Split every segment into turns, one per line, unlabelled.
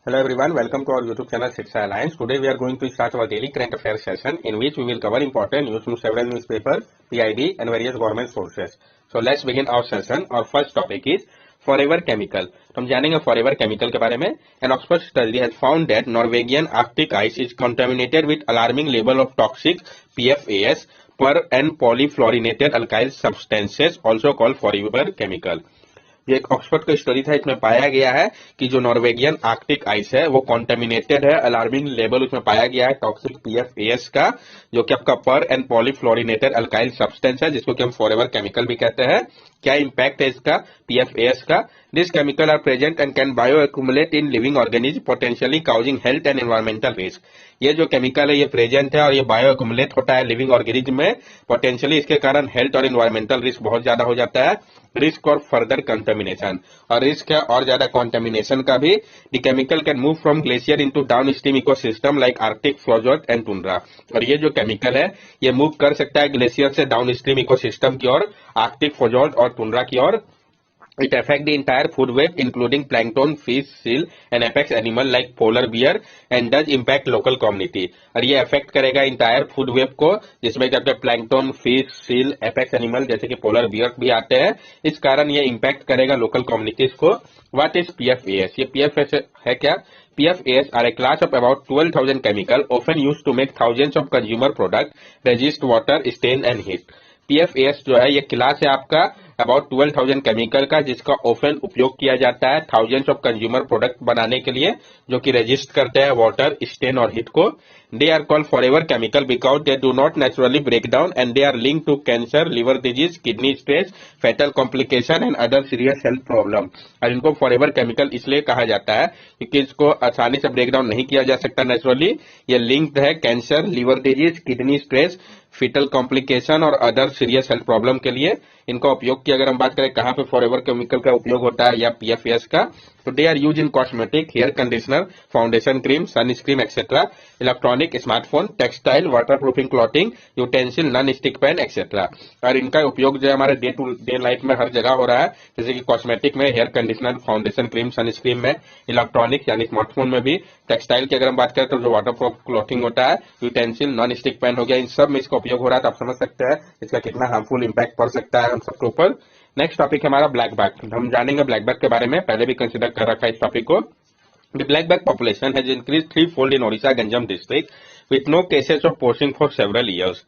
Hello everyone, welcome to our YouTube channel Shiksha Alliance. Today we are going to start our daily current affairs session in which we will cover important news from several newspapers, PIB and various government sources. So let's begin our session. Our first topic is Forever Chemical. तो हम जानेंगे Forever Chemical के बारे में. An Oxford study has found that Norwegian Arctic ice is contaminated with alarming level of toxic PFAS per and polyfluorinated alkyl substances also called Forever Chemical. ये एक Oxford का study था, इसमें पाया गया है कि जो नॉर्वेगियन आर्कटिक आइस है वो कॉन्टेमिनेटेड है, अलार्मिंग लेवल उसमें पाया गया है टॉक्सिक पीएफएस का, जो कि आपका पर एंड पॉलीफ्लोरिनेटेड अल्काइल सब्सटेंस है, जिसको कि हम फॉरएवर केमिकल भी कहते हैं. क्या इंपैक्ट है इसका पीएफएस का? This chemical are present and can bioaccumulate in living organism potentially causing health and environmental risk. ये जो केमिकल है ये प्रेजेंट है और ये बायो एक्यूमुलेट होता है लिविंग ऑर्गेनिज्म में, पोटेंशियली इसके कारण हेल्थ और एनवायरमेंटल रिस्क बहुत ज्यादा हो जाता है. रिस्क और फर्दर कंटेमिनेशन, और रिस्क है और ज्यादा कंटेमिनेशन का भी. The chemical can move from glacier into down stream ecosystem like Arctic फ्लोजोट एंड टुंड्रा. और ये जो केमिकल है ये मूव कर सकता है ग्लेशियर से डाउन स्ट्रीम इकोसिस्टम की ओर, आर्कटिक फ्लोजोट और टुंड्रा की ओर. It affects the entire food web, including plankton, fish, seal, and apex animal like polar bear, and does impact local community. और ये अफेक्ट करेगा इंटायर फूड वेब को, जिसमें क्या कहते हैं plankton, fish, seal, apex animal जैसे कि पोलर बियर भी आते हैं. इस कारण ये इम्पैक्ट करेगा लोकल कम्युनिटीज को. What is PFS? ये पीएफएस है क्या? PFAS are a class of about 12,000 chemical often used to make thousands of consumer product, resist water, stain and heat. PFAS जो है ये क्लास है आपका अबाउट 12,000 केमिकल का, जिसका ऑफन उपयोग किया जाता है थाउजेंड्स ऑफ कंज्यूमर प्रोडक्ट बनाने के लिए, जो कि रेजिस्ट करते हैं वाटर, स्टेन और हीट को. They are called forever chemical because they do not naturally break down and they are link to cancer, liver disease, kidney stress, fatal complication and other serious health problem. और इनको forever chemical इसलिए कहा जाता है क्योंकि इसको आसानी से ब्रेक डाउन नहीं किया जा सकता नेचुरली. ये लिंक्ड है cancer, liver disease, kidney stress, foetal complication और अदर सीरियस हेल्थ प्रॉब्लम के लिए इनका उपयोग की अगर हम बात करें कहां पे फॉरएवर केमिकल का उपयोग होता है या पीएफएस का, तो they are use in cosmetic, hair conditioner, foundation cream, sunscreen etcetera, electronic, smartphone, textile, water proofing clothing, utensil, non stick pan etcetera. और इनका उपयोग जो है हमारे डे टू डे लाइफ में हर जगह हो रहा है, जैसे कि कॉस्मेटिक में, hair conditioner, foundation cream, sunscreen में, इलेक्ट्रॉनिक यानी स्मार्टफोन में भी, टेक्सटाइल की अगर हम बात करें तो जो वाटर प्रूफ क्लॉथिंग होता है, यूटेंसिल, नॉन स्टिक पेन हो गया, इन सब में इसका उपयोग हो रहा है. तो आप समझ सकते हैं इसका कितना हार्मफुल इंपैक्ट पड़ सकता है हम सबके ऊपर. नेक्स्ट टॉपिक है हमारा ब्लैक बैग. हम जानेंगे ब्लैक बैग के बारे में, पहले भी कंसिडर कर रखा है इस टॉपिक को. The black bag population has increased threefold in Odisha Ganjam district with no cases of poaching for several years.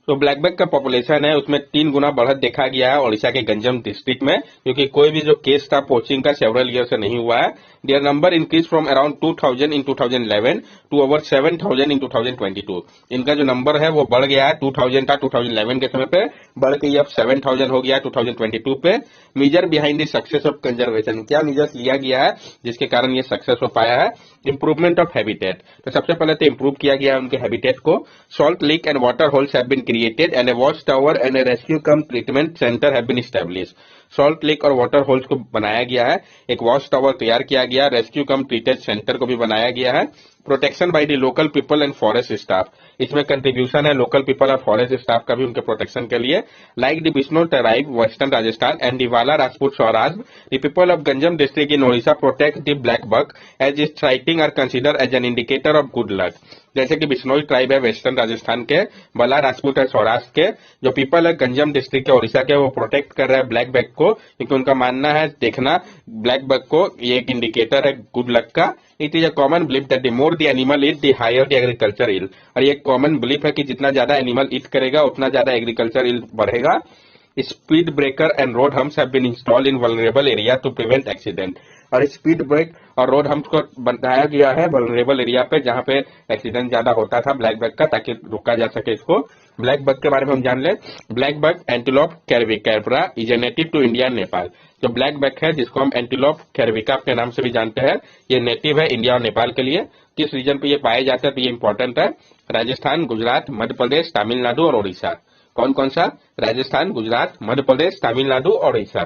तो ब्लैक बैग का पॉपुलेशन है उसमें 3 गुना बढ़त देखा गया है ओडिशा के गंजम डिस्ट्रिक्ट में, क्योंकि कोई भी जो केस था पोचिंग का सेवरल ईयर से नहीं हुआ है. Their number increase from around 2,000 in 2011 to over 7,000 in 2022. इनका जो नंबर है वो बढ़ गया है. 2,000 था 2011 के समय पे, बढ़ के ये अब 7,000 हो गया 2022 पे. Measure behind the success of conservation, क्या मेजर्स लिया गया है जिसके कारण ये सक्सेस हो पाया है? Improvement of habitat. तो सबसे पहले तो इंप्रूव किया गया है उनके हैबिटेट को. Salt lick and water holes have been created and a watch tower and a rescue cum treatment centre have been established. Salt lick और वाटर होल्स को बनाया गया है, एक वॉच टावर तैयार किया गया, रेस्क्यू कम ट्रीटेड सेंटर को भी बनाया गया है. Protection by the local people and forest staff, इसमें कंट्रीब्यूशन है लोकल पीपल और फॉरेस्ट स्टाफ का भी उनके प्रोटेक्शन के लिए. Like the Bishnoi tribe western Rajasthan and the वाला Rajput Swaraj, the people of Ganjam district in Odisha protect the blackbuck as is sighting are consider as an indicator of good luck. जैसे कि Bishnoi tribe है वेस्टर्न राजस्थान के, बला राजपूत है सौराष्ट्र के, जो पीपल है गंजम डिस्ट्रिक्ट के ओडिशा के, वो प्रोटेक्ट कर रहे हैं ब्लैक बैग को, क्योंकि उनका मानना है देखना ब्लैक बैग को ये एक इंडिकेटर है गुड लक का. It is a common belief that the more the animal eat the higher the agriculture yield. और ये कॉमन बिलीफ है कि जितना ज्यादा एनिमल ईट करेगा उतना ज्यादा एग्रीकल्चर ईल्ड बढ़ेगा. Speed breaker and road humps have been installed in vulnerable area to prevent accident. और स्पीड ब्रेक और रोड हम्स को बनाया गया है वल्नरेबल एरिया पे जहां पे एक्सीडेंट ज्यादा होता था ब्लैक बैग का, ताकि रोका जा सके इसको. ब्लैक बग के बारे में हम जान ले. Blackbuck antelope cervicapra is a native to India and Nepal. जो ब्लैक बग है जिसको हम एंटीलोप कैरविका के नाम से भी जानते हैं, ये नेटिव है इंडिया और नेपाल के लिए. किस रीजन पे ये पाए जाते हैं तो ये इंपॉर्टेंट है. राजस्थान, गुजरात, मध्य प्रदेश, तमिलनाडु और ओडिशा. कौन कौन सा? राजस्थान, गुजरात, मध्य प्रदेश, तमिलनाडु और ओडिशा.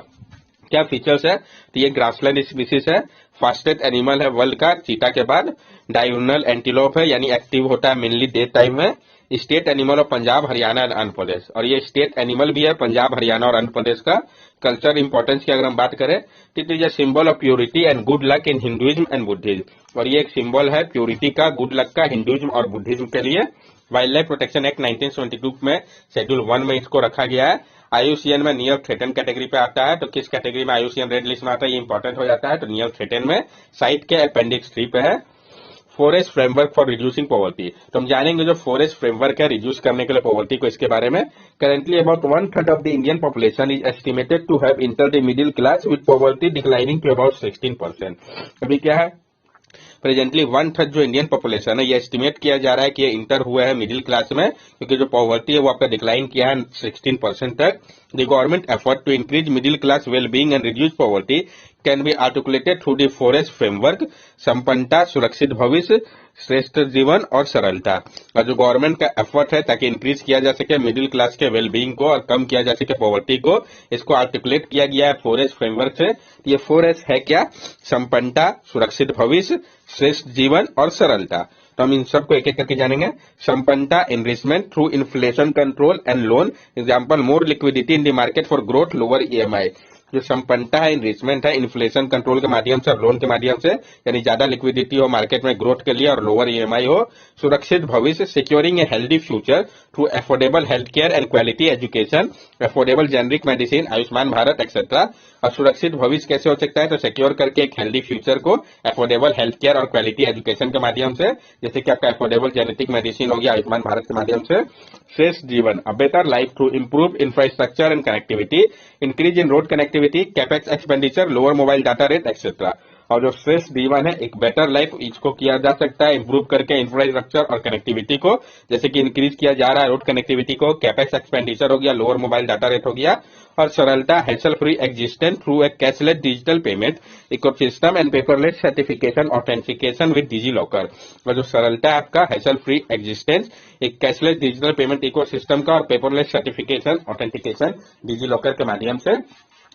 क्या फीचर्स है? तो ये ग्रासलैंड स्पीसीज है, फास्टेस्ट एनिमल है वर्ल्ड का चीता के बाद, डायurnal एंटीलोप है यानी एक्टिव होता है मेनली डे टाइम में, state animal of Punjab, Haryana and Andhra Pradesh. और ये स्टेट एनिमल भी है पंजाब, हरियाणा और आंध्र प्रदेश का। कल्चर इंपॉर्टेंस की अगर हम बात करें, it is a symbol of purity and good luck in Hinduism and Buddhism. और ये एक सिंबल है प्योरिटी का, गुड लक का, हिंदुइज्म और बुद्धिज्म के लिए। वाइल्ड लाइफ प्रोटेक्शन एक्ट 1972 में शेड्यूल 1 में इसको रखा गया है। IUCN में नियर थ्रेटन कैटेगरी पे आता है। तो किस कैटेगरी में IUCN रेड लिस्ट में आता है, ये इंपॉर्टेंट हो जाता है। तो नियर थ्रेटन में साइट के अपेंडिक्स 3 पे है। Forest framework for reducing poverty, तो हम जानेंगे जो फॉरेस्ट फ्रेमवर्क है रिड्यूस करने के लिए पॉवर्टी को, इसके बारे में। Currently about 1/3 of the Indian population is estimated to have enter the middle class with poverty declining to about 16%। अभी क्या है, प्रेजेंटली 1/3 जो इंडियन पॉपुलेशन है, ये एस्टिमेट किया जा रहा है कि ये इंटर हुआ है मिडिल क्लास में, क्योंकि जो पॉवर्टी है वो आपका डिक्लाइन किया है 16% तक। The government effort to increase middle class well being and reduce poverty can be articulated through the forest framework, संपन्नता, सुरक्षित भविष्य, श्रेष्ठ जीवन और सरलता। और जो गवर्नमेंट का एफर्ट है ताकि इंक्रीज किया जा सके मिडिल क्लास के वेल बीइंग को और कम किया जा सके पॉवर्टी को, इसको आर्टिकुलेट किया गया है फॉरेस्ट फ्रेमवर्क से। ये फॉरेस्ट है क्या, संपन्नता, सुरक्षित भविष्य, श्रेष्ठ जीवन और सरलता। तो हम इन सबको एक एक करके जानेंगे। संपन्नता, enrichment through inflation control and loan, example more liquidity in the market for growth, lower EMI। जो संपन्नता है, इनरिचमेंट है, इन्फ्लेशन कंट्रोल के माध्यम से और लोन के माध्यम से, यानी ज्यादा लिक्विडिटी हो मार्केट में ग्रोथ के लिए और लोअर EMI हो। सुरक्षित भविष्य, securing a healthy future through affordable health care and quality education, affordable generic medicine, Ayushman Bharat etcetera. और सुरक्षित भविष्य कैसे हो सकता है, तो सिक्योर करके एक हेल्दी फ्यूचर को अफोर्डेबल हेल्थ केयर और क्वालिटी एजुकेशन के माध्यम से, जैसे कि आपका अफोर्डेबल जेनेटिक मेडिसिन हो गया आयुष्मान भारत के माध्यम से। श्रेष्ठ जीवन, a better life through improve infrastructure and connectivity, increase in road connectivity, capex expenditure, lower mobile data rate etcetera. और जो श्रेष्ठ जीवन है, एक बेटर लाइफ, इसको किया जा सकता है इंप्रूव करके इंफ्रास्ट्रक्चर और कनेक्टिविटी को, जैसे कि इंक्रीज किया जा रहा है रोड कनेक्टिविटी को, कैपेक्स एक्सपेंडिचर हो गया, लोअर मोबाइल डाटा रेट हो गया। और सरलता, hassle free existence through a cashless digital payment ecosystem and paperless certification authentication with DigiLocker. और जो सरलता है आपका, हैसल फ्री एग्जिस्टेंस, एक कैशलेस डिजिटल पेमेंट इकोसिस्टम का और paperless certification authentication DigiLocker के माध्यम से।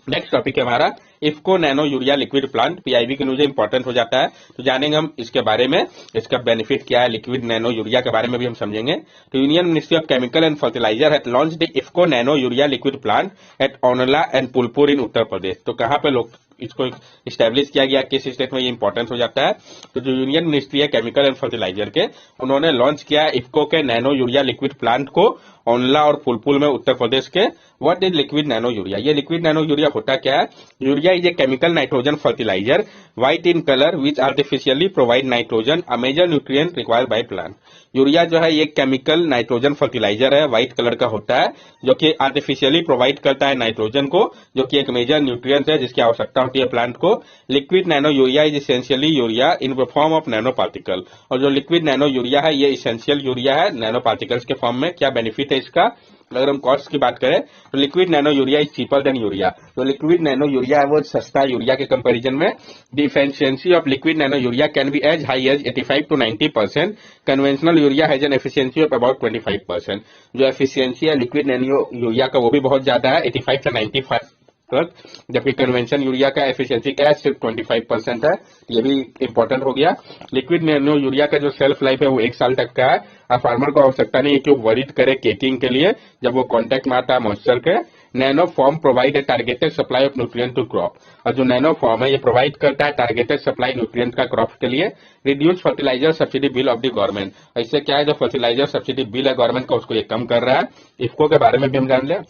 नेक्स्ट टॉपिक है हमारा IFFCO nano urea liquid plant, PIB के लिए इंपॉर्टेंट हो जाता है। तो जानेंगे हम इसके बारे में, इसका बेनिफिट क्या है, लिक्विड नैनो यूरिया के बारे में भी हम समझेंगे। तो union ministry of chemical and fertilizer had launched the IFFCO nano urea liquid plant at Aonla and Phulpur in Uttar Pradesh. तो कहां पे लोग इसको इस्टेब्लिश किया गया, किस स्टेट में ये इंपॉर्टेंट हो जाता है। तो जो यूनियन मिनिस्ट्री है केमिकल एंड फर्टिलाइजर के, उन्होंने लॉन्च किया इफ्को के नैनो यूरिया लिक्विड प्लांट को ओनला और पुलपुर में उत्तर प्रदेश के। What is liquid nano urea, ये लिक्विड नैनो यूरिया होता क्या है। Urea is a chemical nitrogen fertilizer white in colour which artificially provide nitrogen, a major nutrient required by plant. Urea जो है ये केमिकल नाइट्रोजन फर्टिलाइजर है, white colour का होता है, जो कि आर्टिफिशियली प्रोवाइड करता है नाइट्रोजन को, जो कि एक मेजर न्यूट्रिएंट है जिसकी आवश्यकता होती है प्लांट को। Liquid nano urea is essentially urea in the form of nano particle. और जो लिक्विड नैनो यूरिया है ये इसेंशियल यूरिया है नैनो पार्टिकल्स के फॉर्म में। क्या बेनिफिट है इसका, अगर हम कॉस्ट की बात करें तो liquid nano urea is cheaper than urea. तो लिक्विड नैनो यूरिया है वो सस्ता है यूरिया के कंपैरिजन में। The efficiency of liquid nano urea can be as high as 85 to 90%। Conventional urea has an efficiency of about 25%। जो efficiency है liquid nano urea का वो भी बहुत ज्यादा है, 85 से 95 तक, जबकि कन्वेंशन यूरिया का एफिशिएंसी क्या है, सिर्फ 25% है। ये भी इंपॉर्टेंट हो गया। लिक्विड नैनो यूरिया का जो शेल्फ लाइफ है वो 1 साल तक का है। अब फार्मर को आवश्यकता नहीं है कि वो वरीड करे केकिंग के लिए जब वो कॉन्टेक्ट में आता है मॉइस्चर के। Nano form provide a targeted supply of nutrient to crop. और जो नैनो फॉर्म है ये प्रोवाइड करता है टारगेटेड सप्लाई न्यूट्रिएंट का क्रॉप के लिए। Reduce fertilizer subsidy bill of the government, इससे क्या है जो फर्टिलाइजर सब्सिडी बिल है गवर्नमेंट का उसको ये कम कर रहा है। इफ्को के बारे में भी हम जान लें।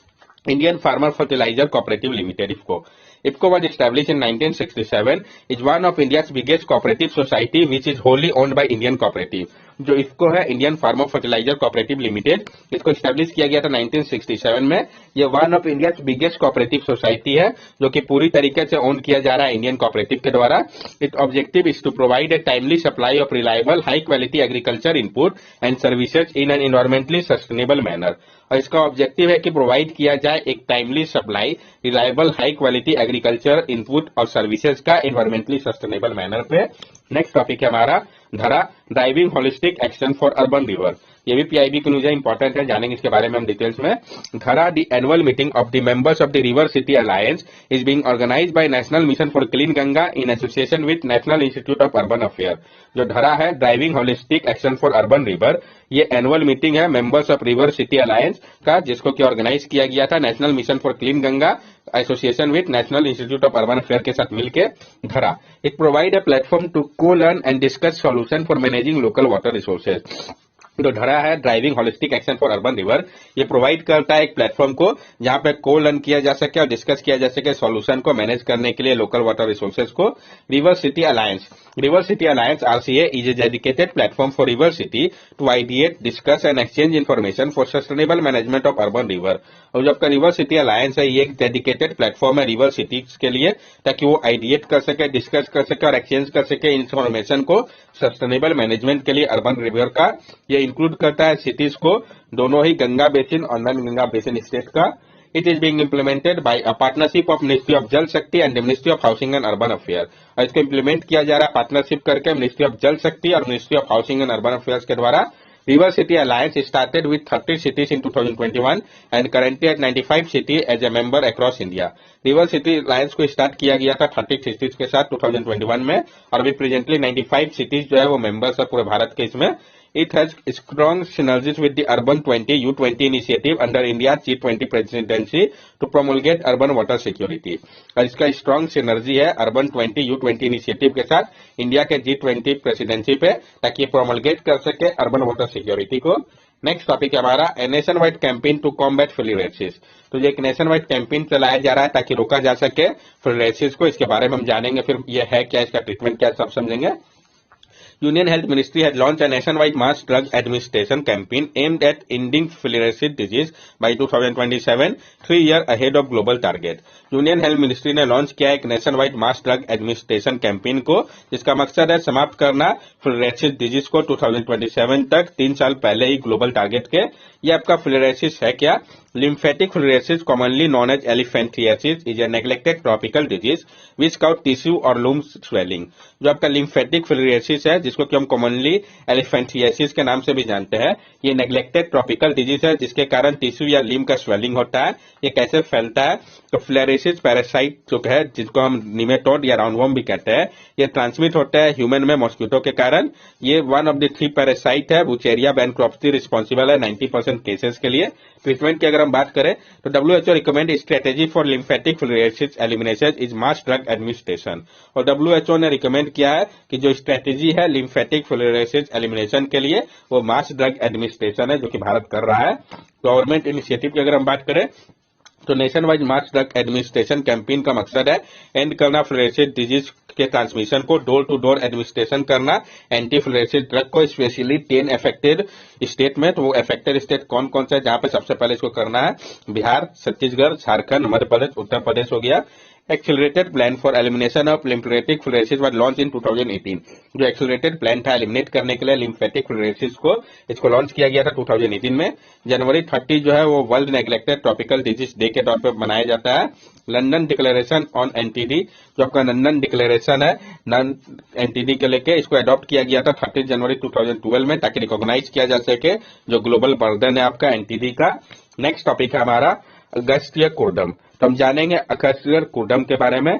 Indian Farmer Fertilizer Cooperative Limited (IFFCO). IFFCO was established in 1967. Is one of India's biggest cooperative society, which is wholly owned by Indian Cooperative. जो इफ्को है Indian farmer fertiliser cooperative limited, इसको एस्टेब्लिश किया गया था 1967 में। ये one of India biggest cooperative society है जो कि पूरी तरीके से ओन किया जा रहा है इंडियन कोऑपरेटिव के द्वारा। It objective is to provide a timely supply of reliable high quality agriculture input and services in an environmentally sustainable manner. और इसका ऑब्जेक्टिव है कि प्रोवाइड किया जाए एक timely supply, reliable high quality agriculture input और सर्विसेज का environmentally sustainable manner पे। नेक्स्ट टॉपिक है हमारा Dhara, driving holistic action for urban river. ये भी पीआईबी की न्यूज है, इंपॉर्टेंट है, जानेंगे इसके बारे में हम डिटेल्स में। Dhara the annual meeting of the members of the river city alliance is being organised by national mission for clean Ganga in association with national institute of urban affair. जो धरा है driving holistic action for urban river, ये annual meeting है members of river city alliance का, जिसको कि organise किया गया था national mission for clean Ganga association with national institute of urban affair के साथ मिलकर धरा। It provide a platform to co-learn and discuss solution for managing local water resources। जो धरा है driving holistic action for urban river, ये provide करता है एक प्लेटफॉर्म को जहां पे को लर्न किया जा सके और डिस्कस किया जा सके सॉल्यूशन को मैनेज करने के लिए लोकल वाटर रिसोर्सेज को। River city alliance RCA is a dedicated platform for river city to ideate, discuss and exchange information for sustainable management of urban river. और जो आपका रिवर सिटी अलायंस है, ये एक डेडिकेटेड प्लेटफॉर्म है river cities के लिए, ताकि वो आइडिएट कर सके, डिस्कस कर सके और एक्सचेंज कर सके इन्फॉर्मेशन को सस्टेनेबल मैनेजमेंट के लिए अर्बन रिवर का। ये इंक्लूड करता है सिटीज को, दोनों ही गंगा बेसिन और नॉन गंगा बेसिन स्टेट का। It is being implemented by a partnership of ministry of जल शक्ति and ministry of housing and urban affair. और इसको इम्प्लीमेंट किया जा रहा है पार्टनरशिप करके मिनिस्ट्री ऑफ जल शक्ति और ministry of housing and urban affairs के द्वारा। River City Alliance started with 30 cities in 2021 and currently at 95 cities as a member across India। River City Alliance को स्टार्ट किया गया था 30 cities के साथ 2021 में, और अभी प्रेजेंटली 95 cities जो है वो मेंबर्स है पूरे भारत के इसमें। It has strong synergies with the Urban 20 U20 initiative under India's G20 presidency to promulgate urban water security। और इसका स्ट्रॉन्ग सिनर्जी है अर्बन 20 U20 इनिशिएटिव के साथ इंडिया के G20 प्रेसिडेंसी पे, ताकि प्रोमलगेट कर सके अर्बन वाटर सिक्योरिटी को। नेक्स्ट टॉपिक है हमारा nationwide campaign to combat filariasis. तो ये एक नेशन वाइड कैंपेन चलाया जा रहा है ताकि रोका जा सके फिलिरेसिस को। इसके बारे में हम जानेंगे, फिर ये है क्या, इसका ट्रीटमेंट क्या, सब समझेंगे। Union Health Ministry had launched a nationwide mass drug administration campaign aimed at ending filariasis disease by 2027, 3 years ahead of global target। Union health ministry ने लॉन्च किया एक नेशन वाइड मास ड्रग एडमिनिस्ट्रेशन कैंपेन को, जिसका मकसद है समाप्त करना फिलिरेसिस disease को 2027 तक, 3 साल पहले ही ग्लोबल टारगेट के। ये आपका फिलिरेसिस है क्या? Lymphatic filariasis commonly known as elephantiasis is a neglected tropical disease which causes tissue और लूम स्वेलिंग। जो आपका लिम्फेटिक फिलिरेसिस है, जिसको कि हम कॉमनली एलिफेंथियासिस के नाम से भी जानते हैं, ये नेग्लेक्टेड ट्रॉपिकल डिजीज है जिसके कारण टिश्यू या लिम्फ का स्वेलिंग होता है। ये कैसे फैलता है? तो फिलिरेसिस पैरासाइट जो है, जिसको हम निमेटोड या राउंडवॉर्म भी कहते हैं, ये ट्रांसमिट होता है ह्यूमन में मॉस्किटो के कारण। ये वन ऑफ द 3 पैरासाइट है, वुचेरिया बैंक्रॉप्सी रिस्पॉन्सिबल है 90% केसेस के लिए। ट्रीटमेंट की अगर हम बात करें तो WHO recommend strategy for lymphatic filariasis elimination is mass drug administration. और WHO ने रिकमेंड किया है कि जो स्ट्रेटेजी है लिम्फेटिक फिलिरेसिस एलिमिनेशन के लिए, वो मास ड्रग एडमिनिस्ट्रेशन है, जो कि भारत कर रहा है। गवर्नमेंट इनिशिएटिव की अगर हम बात करें तो नेशन वाइड मास ड्रग एडमिनिस्ट्रेशन कैंपेन का मकसद है एंड करना फिलिरेसिस डिजीज के ट्रांसमिशन को, डोर टू डोर एडमिनिस्ट्रेशन करना एंटी फिलिरेसिस ड्रग को, स्पेशली 10 अफेक्टेड स्टेट में। तो वो अफेक्टेड स्टेट कौन कौन से है, जहां पे सबसे पहले इसको करना है? बिहार, छत्तीसगढ़, झारखंड, मध्य प्रदेश, उत्तर प्रदेश हो गया। Accelerated plan for elimination of lymphatic filariasis was launch in 2018। जो एक्सेलरेटेड प्लान था एलिमिनेट करने के लिए लिम्फेटिक फिलिरेसिस को, इसको लॉन्च किया गया था 2018 में। जनवरी 30 जो है वो world neglected tropical disease day के तौर पे मनाया जाता है। लंदन डिक्लेरेशन ऑन एनटीडी, जो आपका लंदन डिक्लेरेशन है नॉन एनटीडी के लेके, इसको अडॉप्ट किया गया था 30 जनवरी 2012 में, ताकि रिकॉग्नाइज किया जा सके जो ग्लोबल बर्डन है आपका एनटीडी का। नेक्स्ट टॉपिक है हमारा अगस्त्य कूर्डम। तो हम जानेंगे अगस्त्य कूर्डम के बारे में।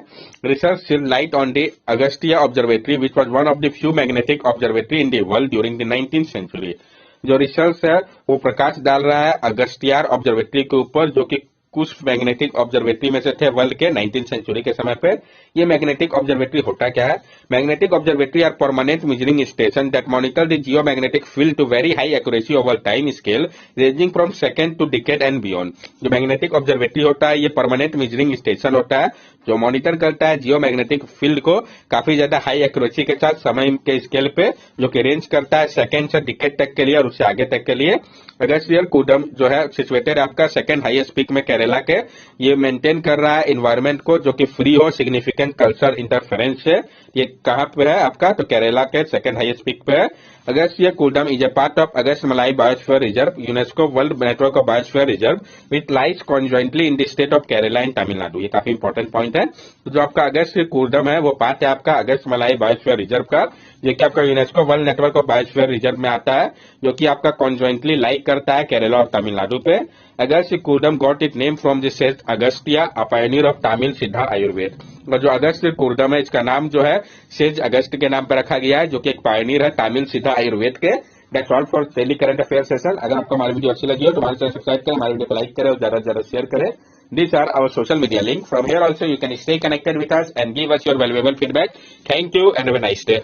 Research shed light on the Agastya observatory which was one of the few magnetic observatory in the world during the 19th century. जो रिसर्च है वो प्रकाश डाल रहा है अगस्तियार ऑब्जर्वेटरी के ऊपर, जो कि कुछ मैग्नेटिक ऑब्जर्वेटरी में से थे वर्ल्ड के 19th सेंचुरी के समय पे। ये मैग्नेटिक ऑब्जर्वेटरी होता क्या है? Magnetic observatory are permanent measuring station that monitor the geomagnetic field to very high accuracy over time scale ranging from second to decade and beyond. जो मैग्नेटिक ऑब्जर्वेटरी होता है, ये परमानेंट मेजरिंग स्टेशन होता है जो मॉनिटर करता है geomagnetic field को काफी ज्यादा हाई एक्यूरेसी के साथ समय के स्केल पे, जो कि रेंज करता है सेकंड से डिकेड तक के लिए और उससे आगे तक के लिए। अगस्त्य कूर्डम जो है सिचुएटेड आपका सेकंड हाईएस्ट पीक में केरला के। ये मेंटेन कर रहा है एनवायरमेंट को जो कि फ्री हो सिग्निफिकेंट कल्चर इंटरफेरेंस से। ये कहां पे है आपका? तो केरला के सेकंड हाईएस्ट पीक पे है। Agastya Koodam is a part of Agasthya Malai biosphere reserve, UNESCO world network of biosphere reserve which lies conjointly in the state of Kerala and Tamil Nadu. ये काफी इंपॉर्टेंट पॉइंट है। तो जो आपका अगस्त्य कूर्डम है वो पार्ट है आपका अगस्त मलाई बायोस्फीयर रिजर्व का, ये कि आपका UNESCO world network of biosphere reserve में आता है, जो कि आपका कॉन्जॉइंटली लाइक करता है केरला और तमिलनाडु पे। Agasthya Koodam got it name from the sage Agastya, a pioneer of Tamil Siddha Ayurveda. और जो अगस्त कूडम है, इसका नाम जो है सेज अगस्त के नाम पर रखा गया है, जो कि एक पायनियर है तमिल सिद्धा आयुर्वेद के। That's all for daily current affair session. अगर आपको हमारी वीडियो अच्छी लगी हो तो हमारे चैनल सब्सक्राइब करें, हमारी वीडियो को लाइक करें और ज्यादा से ज्यादा शेयर करें। These are our social media link. From here also you can stay connected with us and give us your valuable feedback. Thank you and have a nice day.